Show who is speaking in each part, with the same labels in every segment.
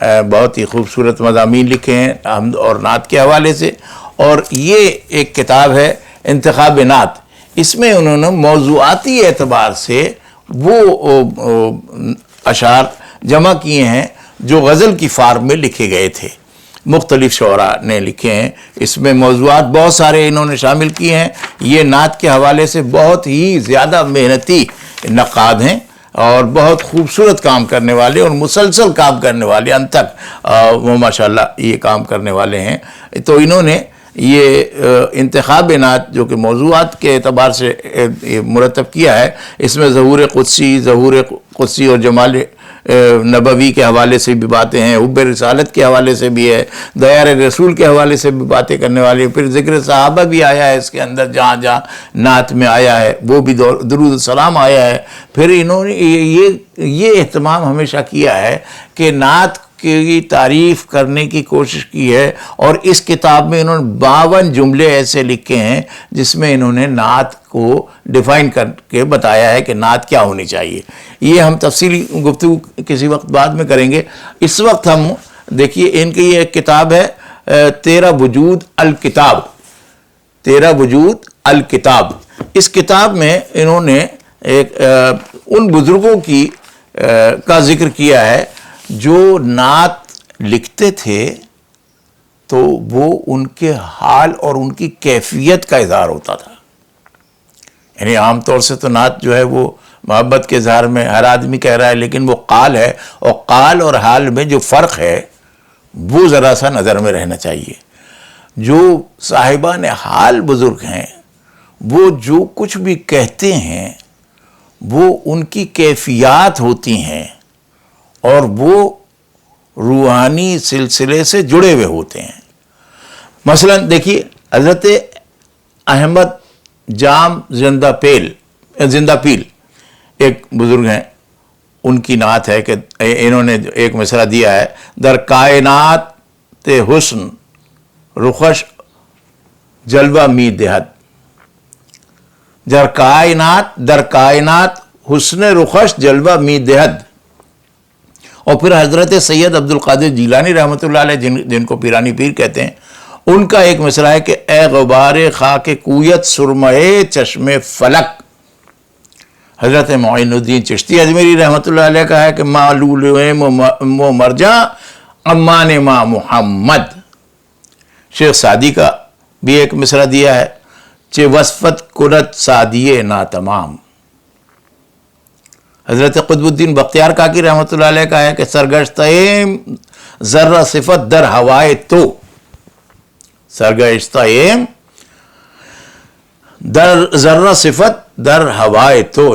Speaker 1: بہت ہی خوبصورت مضامین لکھے ہیں حمد اور نعت کے حوالے سے. اور یہ ایک کتاب ہے انتخاب نعت. اس میں انہوں نے موضوعاتی اعتبار سے وہ اشعار جمع کیے ہیں جو غزل کی فارم میں لکھے گئے تھے. مختلف شعراء نے لکھے ہیں. اس میں موضوعات بہت سارے انہوں نے شامل کیے ہیں. یہ نعت کے حوالے سے بہت ہی زیادہ محنتی نقاد ہیں اور بہت خوبصورت کام کرنے والے اور مسلسل کام کرنے والے، انت تک وہ ماشاءاللہ یہ کام کرنے والے ہیں. تو انہوں نے یہ انتخاب نعت جو کہ موضوعات کے اعتبار سے مرتب کیا ہے، اس میں ظہور قدسی اور جمال نبوی کے حوالے سے بھی باتیں ہیں، حب رسالت کے حوالے سے بھی ہے، دیار رسول کے حوالے سے بھی باتیں کرنے والی. پھر ذکر صحابہ بھی آیا ہے اس کے اندر، جہاں جہاں نعت میں آیا ہے وہ بھی درود السلام آیا ہے. پھر انہوں نے یہ اہتمام ہمیشہ کیا ہے کہ نعت کی تعریف کرنے کی کوشش کی ہے. اور اس کتاب میں انہوں نے 52 جملے ایسے لکھے ہیں جس میں انہوں نے نعت کو ڈیفائن کر کے بتایا ہے کہ نعت کیا ہونی چاہیے. یہ ہم تفصیلی گفتگو کسی وقت بعد میں کریں گے. اس وقت ہم دیکھیے ان کی یہ ایک کتاب ہے 13 وجود الکتاب. 13 وجود الکتاب. اس کتاب میں انہوں نے ایک ان بزرگوں کا ذکر کیا ہے جو نعت لکھتے تھے تو وہ ان کے حال اور ان کی کیفیت کا اظہار ہوتا تھا. یعنی عام طور سے تو نعت جو ہے وہ محبت کے اظہار میں ہر آدمی کہہ رہا ہے، لیکن وہ قال ہے، اور قال اور حال میں جو فرق ہے وہ ذرا سا نظر میں رہنا چاہیے. جو صاحبان حال بزرگ ہیں وہ جو کچھ بھی کہتے ہیں وہ ان کی کیفیات ہوتی ہیں اور وہ روحانی سلسلے سے جڑے ہوئے ہوتے ہیں. مثلا دیکھیے حضرت احمد جام زندہ پیل ایک بزرگ ہیں، ان کی نعت ہے کہ انہوں نے ایک مصرع دیا ہے: در کائنات حسن رخش جلوہ می دہد. در کائنات حسن رخش جلوہ می دہد. اور پھر حضرت سید عبد القادر جیلانی رحمۃ اللہ علیہ جن کو پیرانی پیر کہتے ہیں، ان کا ایک مصرع ہے کہ اے غبار خاک کویت سرمے چشم فلک. حضرت معین الدین چشتی اجمیری رحمۃ اللہ علیہ کا ہے کہ معلول و مرجع امان ما محمد. شیخ سعدی کا بھی ایک مصرع دیا ہے: چہ وصفت کنت سعدیے نا تمام. حضرت قطب الدین بختیار کاکی رحمۃ اللہ علیہ کا ہے کہ سرگشتہم ذرہ صفت در ہوائے تو. سرگشتہم ذرہ صفت در ہوائے تو.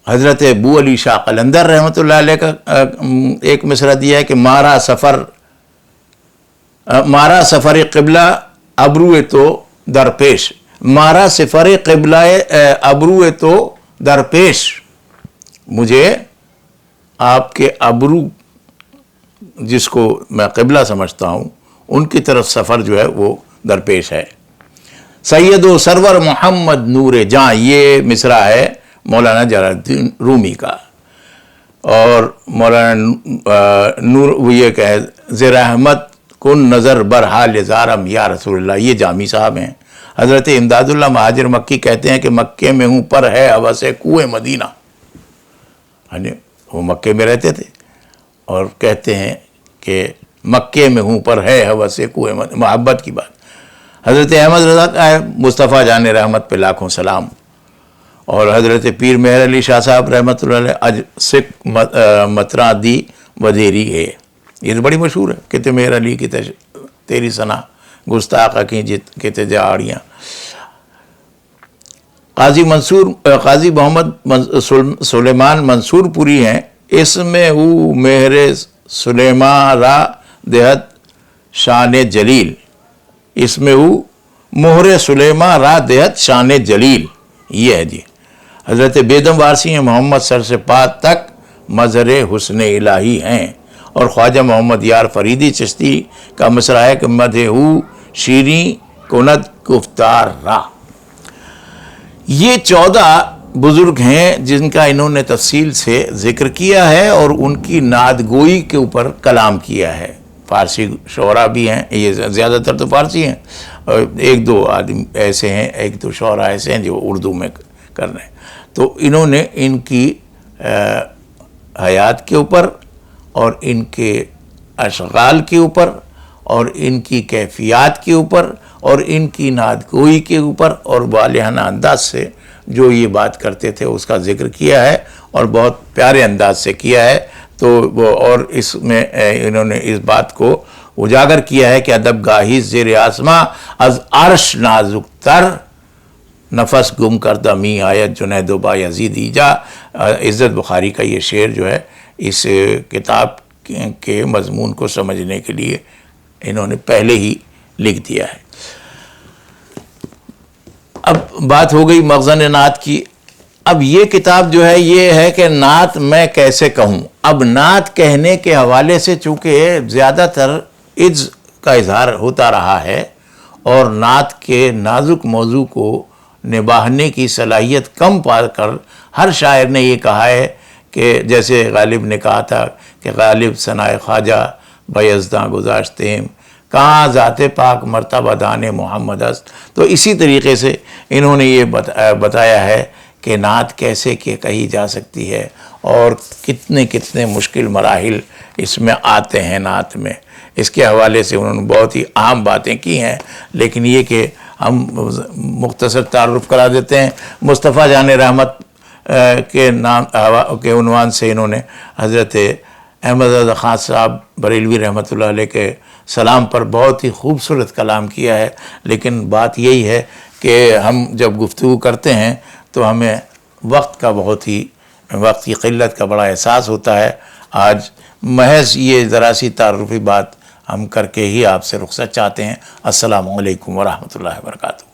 Speaker 1: حضرت ابو علی شاہ قلندر رحمۃ اللہ علیہ کا ایک مصرع دیا ہے کہ مارا سفر قبلہ ابرو تو درپیش. مارا سفر قبلہ ابرو تو درپیش. مجھے آپ کے ابرو جس کو میں قبلہ سمجھتا ہوں ان کی طرف سفر جو ہے وہ درپیش ہے. سید و سرور محمد نور جاں، یہ مصرع ہے مولانا جلال الدین رومی کا. اور مولانا نور وہ یہ کہ زیر احمد کن نظر برحال زارم یا رسول اللہ، یہ جامی صاحب ہیں. حضرت امداد اللہ مہاجر مکی کہتے ہیں کہ مکے میں ہوں پر ہے ہوس کوہ مدینہ. یعنی وہ مکے میں رہتے تھے اور کہتے ہیں کہ مکے میں ہوں پر ہے ہوس کوہ مدینہ، محبت کی بات. حضرت احمد رضا کا ہے مصطفیٰ جان رحمت پہ لاکھوں سلام. اور حضرت پیر مہر علی شاہ صاحب رحمۃ اللہ علیہ اج سکھ مترا دی ودیری ہے، یہ تو بڑی مشہور ہے کہ مہر علی کی تیری ثنا گستاخ کی جت کے تجاڑیاں. قاضی محمد سلیمان منصور پوری ہیں، اس میں او مہر سلیمان را دہت شان جلیل. اس میں او مہر سلیمان را دہت شان جلیل، یہ ہے جی. حضرت بیدم وارسی ہیں، محمد سر سے پا تک مظہر حسن الہی ہیں. اور خواجہ محمد یار فریدی چشتی کا مصرع ہے کہ مدحو شیریں کند گفتار را. یہ 14 بزرگ ہیں جن کا انہوں نے تفصیل سے ذکر کیا ہے اور ان کی نعت گوئی کے اوپر کلام کیا ہے. فارسی شعراء بھی ہیں، یہ زیادہ تر تو فارسی ہیں، اور ایک دو آدمی ایسے ہیں، ایک دو شعراء ایسے ہیں جو اردو میں کر رہے ہیں. تو انہوں نے ان کی حیات کے اوپر اور ان کے اشغال کے اوپر اور ان کی کیفیات کے اوپر اور ان کی نعت گوئی کے اوپر اور والہانہ انداز سے جو یہ بات کرتے تھے اس کا ذکر کیا ہے، اور بہت پیارے انداز سے کیا ہے. تو وہ اور اس میں انہوں نے اس بات کو اجاگر کیا ہے کہ ادب گاہی زیر آسماں از عرش نازک تر، نفس گم کردہ می آیت جنید و بایزید ایجا. عزت بخاری کا یہ شعر جو ہے اس کتاب کے مضمون کو سمجھنے کے لیے انہوں نے پہلے ہی لکھ دیا ہے. اب بات ہو گئی مخزن نعت کی. اب یہ کتاب جو ہے یہ ہے کہ نعت میں کیسے کہوں. اب نعت کہنے کے حوالے سے چونکہ زیادہ تر عجز کا اظہار ہوتا رہا ہے اور نعت کے نازک موضوع کو نباہنے کی صلاحیت کم پا کر ہر شاعر نے یہ کہا ہے کہ جیسے غالب نے کہا تھا کہ غالب ثنائے خواجہ بیزداں گذاشتیم کہاں ذات پاک مرتبہ دان محمد است. تو اسی طریقے سے انہوں نے یہ بتایا ہے کہ نعت کیسے کہ کہی جا سکتی ہے اور کتنے کتنے مشکل مراحل اس میں آتے ہیں نعت میں. اس کے حوالے سے انہوں نے بہت ہی اہم باتیں کی ہیں، لیکن یہ کہ ہم مختصر تعارف کرا دیتے ہیں. مصطفیٰ جان رحمت کے نام کے عنوان سے انہوں نے حضرت احمد رضا خان صاحب بریلوی رحمۃ اللہ علیہ کے سلام پر بہت ہی خوبصورت کلام کیا ہے. لیکن بات یہی ہے کہ ہم جب گفتگو کرتے ہیں تو ہمیں وقت کی قلت کا بڑا احساس ہوتا ہے. آج محض یہ ذرا سی تعارفی بات ہم کر کے ہی آپ سے رخصت چاہتے ہیں. السلام علیکم ورحمۃ اللہ وبرکاتہ.